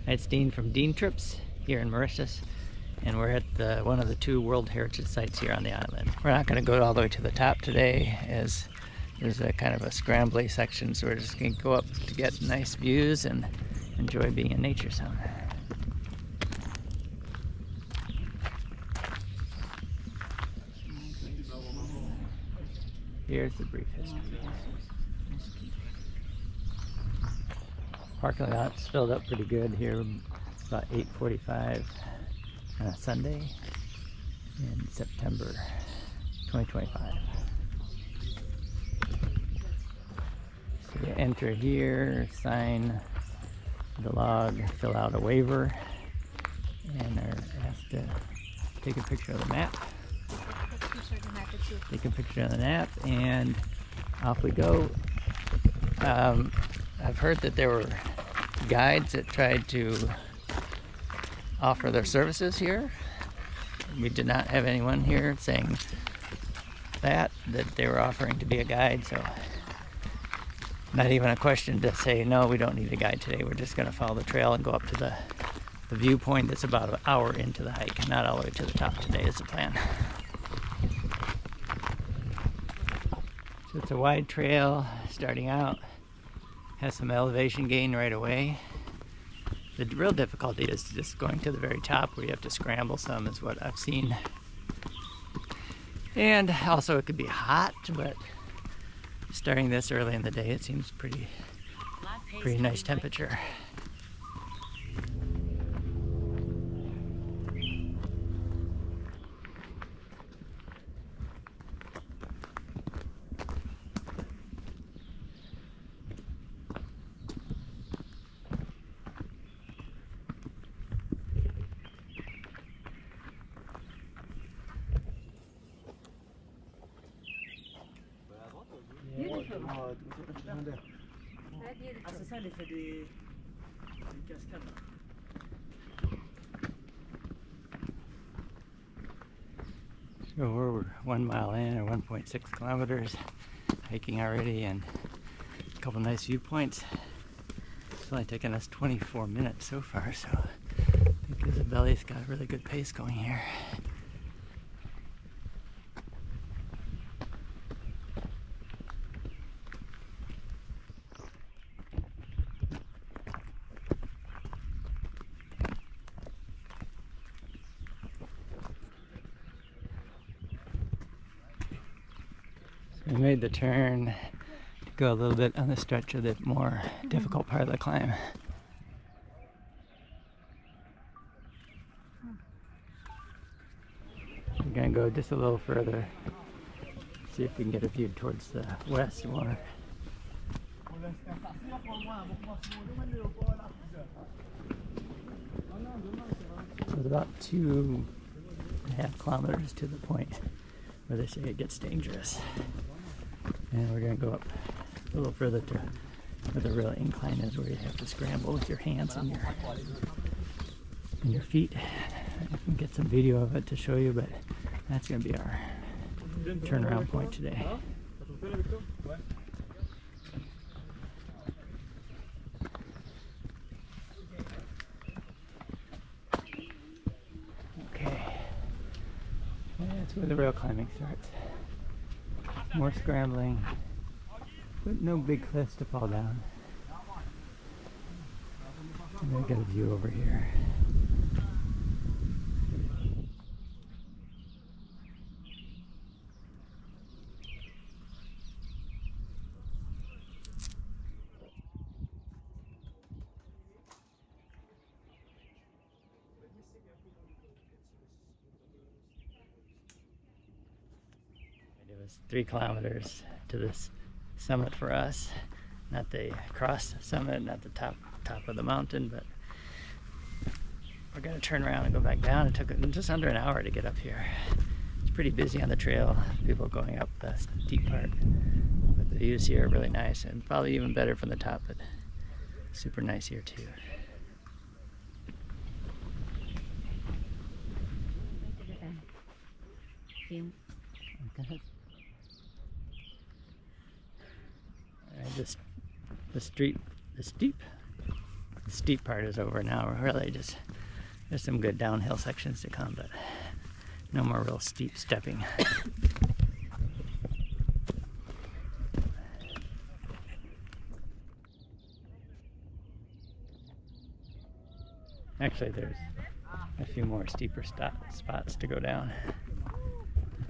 It's Dean from Dean Trips here in Mauritius, and we're at one of the 2 World Heritage sites here on the island. We're not going to go all the way to the top today, as there's a kind of a scrambly section, so we're just going to go up to get nice views and enjoy being in nature some. Here's the brief history. Parking lot's filled up pretty good here, about 8:45 on a Sunday in September 2025. So you enter here, sign the log, fill out a waiver, and are asked to take a picture of the map. Take a picture of the map, and off we go. I've heard that there were guides that tried to offer their services here. We did not have anyone here saying that they were offering to be a guide, so not even a question to say, no, we don't need a guide today. We're just going to follow the trail and go up to the viewpoint that's about an hour into the hike. Not all the way to the top today is the plan. So it's a wide trail starting out. Has some elevation gain right away. The real difficulty is just going to the very top, where you have to scramble some, is what I've seen. And also it could be hot, but starting this early in the day, it seems pretty nice temperature. So we're 1 mile in, or 1.6 kilometers, hiking already, and a couple nice viewpoints. It's only taken us 24 minutes so far, so I think Isabele's got a really good pace going here. We made the turn to go a little bit on the stretch of the more difficult part of the climb. We're going to go just a little further, see if we can get a view towards the west more. So it's about 2.5 kilometers to the point where they say it gets dangerous. And we're going to go up a little further to where the real incline is, where you have to scramble with your hands and your feet. I can get some video of it to show you, but that's going to be our turnaround point today. Okay, that's where the real climbing starts. More scrambling, but no big cliffs to fall down. And I got a view over here. It was 3 kilometers to this summit for us. Not the cross summit, not the top of the mountain, but we're going to turn around and go back down. It took just under an hour to get up here. It's pretty busy on the trail, people going up the steep part, but the views here are really nice, and probably even better from the top, but super nice here too. The steep The steep part is over now. Really, just there's some good downhill sections to come, but no more real steep stepping. Actually, there's a few more steeper spots to go down.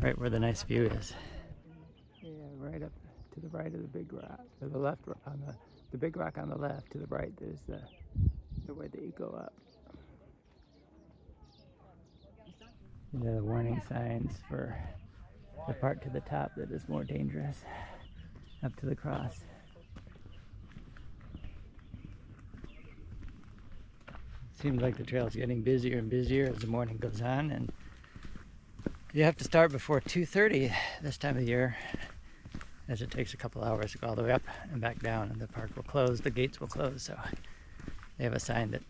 Right where the nice view is. Yeah, right up to the right of the big rock, or the left on the big rock on the left. To the right, there's the way that you go up. The warning signs for the part to the top that is more dangerous, up to the cross. Seems like the trail's getting busier and busier as the morning goes on, and you have to start before 2:30 this time of year, as it takes a couple hours to go all the way up and back down, and the park will close, the gates will close, so they have a sign that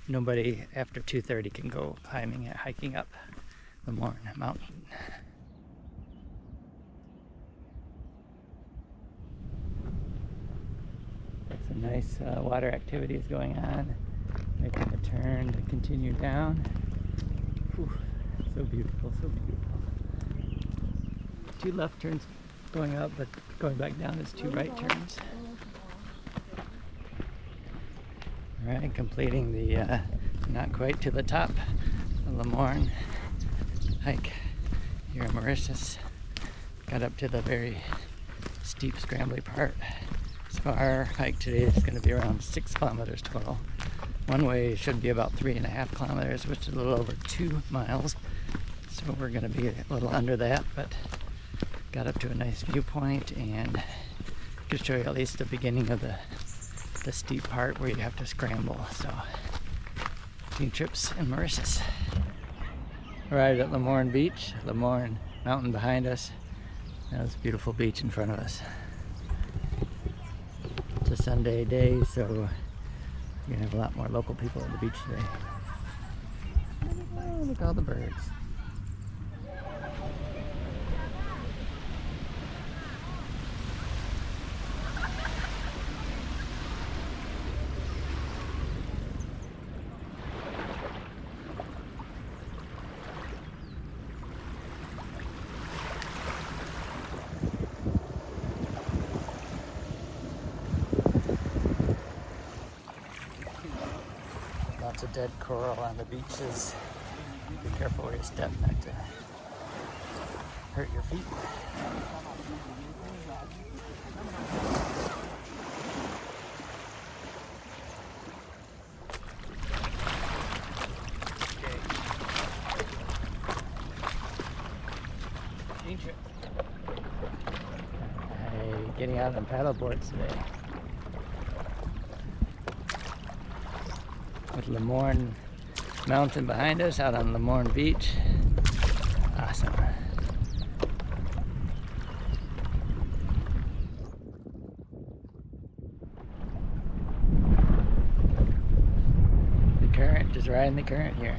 nobody after 2:30 can go hiking up the Morne Mountain. Some nice water activities going on, making a turn to continue down. Whew, so beautiful, so beautiful. 2 left turns going up, but going back down is 2 right turns. All right, completing the not quite to the top of the Morne hike here in Mauritius. Got up to the very steep, scrambly part. So our hike today is going to be around 6 kilometers total. One way should be about 3.5 kilometers, which is a little over 2 miles. So we're going to be a little under that, but got up to a nice viewpoint, and can show you at least the beginning of the steep part where you have to scramble. So, Dean trips in Mauritius. Arrived at Morne Beach, Morne Mountain behind us. That's a beautiful beach in front of us. It's a Sunday day, so you're gonna have a lot more local people at the beach today. Oh, look at all the birds. Lots of dead coral on the beaches. Be careful where you step, not to hurt your feet. Getting out on paddleboards today. With Morne Mountain behind us, out on Morne Beach. Awesome. The current, just riding the current here.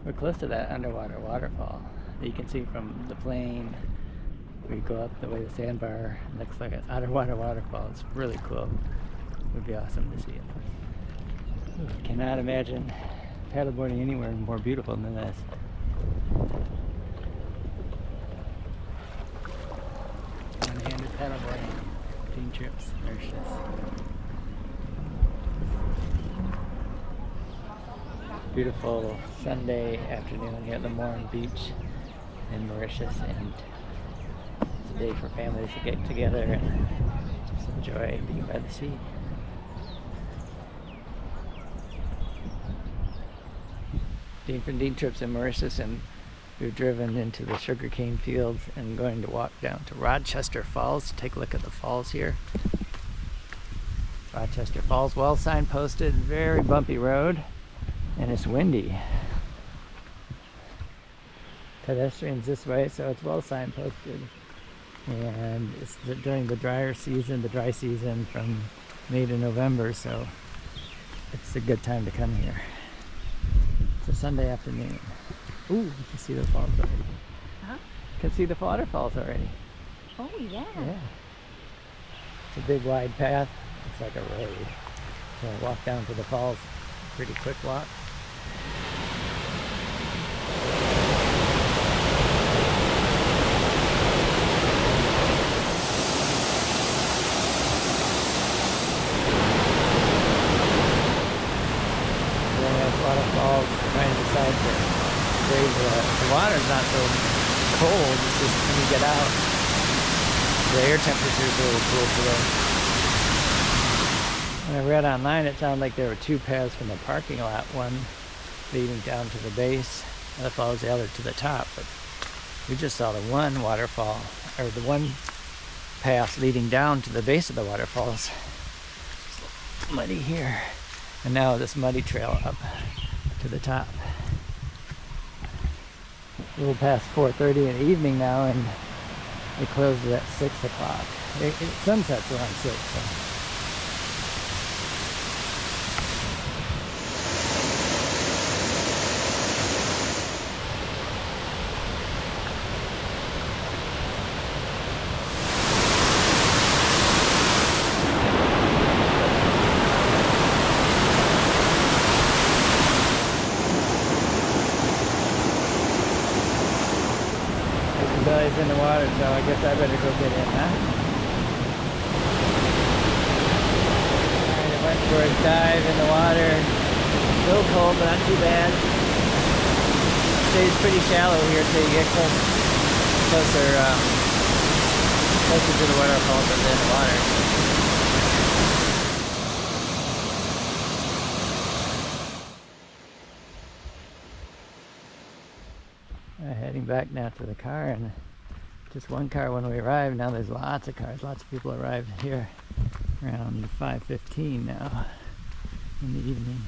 We're close to that underwater waterfall that you can see from the plane. We go up the way the sandbar looks like an underwater waterfall. It's really cool. It would be awesome to see it. Cannot imagine paddleboarding anywhere more beautiful than this. One-handed paddleboarding, Dean trips, Mauritius. Beautiful Sunday afternoon here at the Morne Beach in Mauritius, and it's a day for families to get together and just enjoy being by the sea. Dean from Dean trips in Mauritius, and we've driven into the sugarcane fields and going to walk down to Rochester Falls to take a look at the falls here. Rochester Falls, well signposted, very bumpy road, and it's windy. Pedestrians this way, so it's well signposted. And it's during the dry season from May to November, so it's a good time to come here. It's a Sunday afternoon. Ooh, you can see the falls already. Huh? You can see the waterfalls already. Oh, yeah. Yeah. It's a big wide path. It's like a road. to walk down to the falls. Pretty quick walk. Waterfalls, trying to decide to raise the water's not so cold. It's just when you get out, the air temperature is really cool today. When I read online, it sounded like there were two paths from the parking lot, one leading down to the base of the falls, the other to the top. But we just saw the one waterfall, or the one path leading down to the base of the waterfalls. It's muddy here. And now this muddy trail up to the top. A little past 4:30 in the evening now, and it closes at 6 o'clock. It sunsets around 6. So. Belly's in the water, so I guess I better go get in, huh? Alright, I went for a dive in the water. A little cold, but not too bad. It stays pretty shallow here till you get closer to the waterfalls and then the water. Heading back now to the car, and just one car when we arrived. Now there's lots of cars. Lots of people arrived here around 5:15 now in the evening.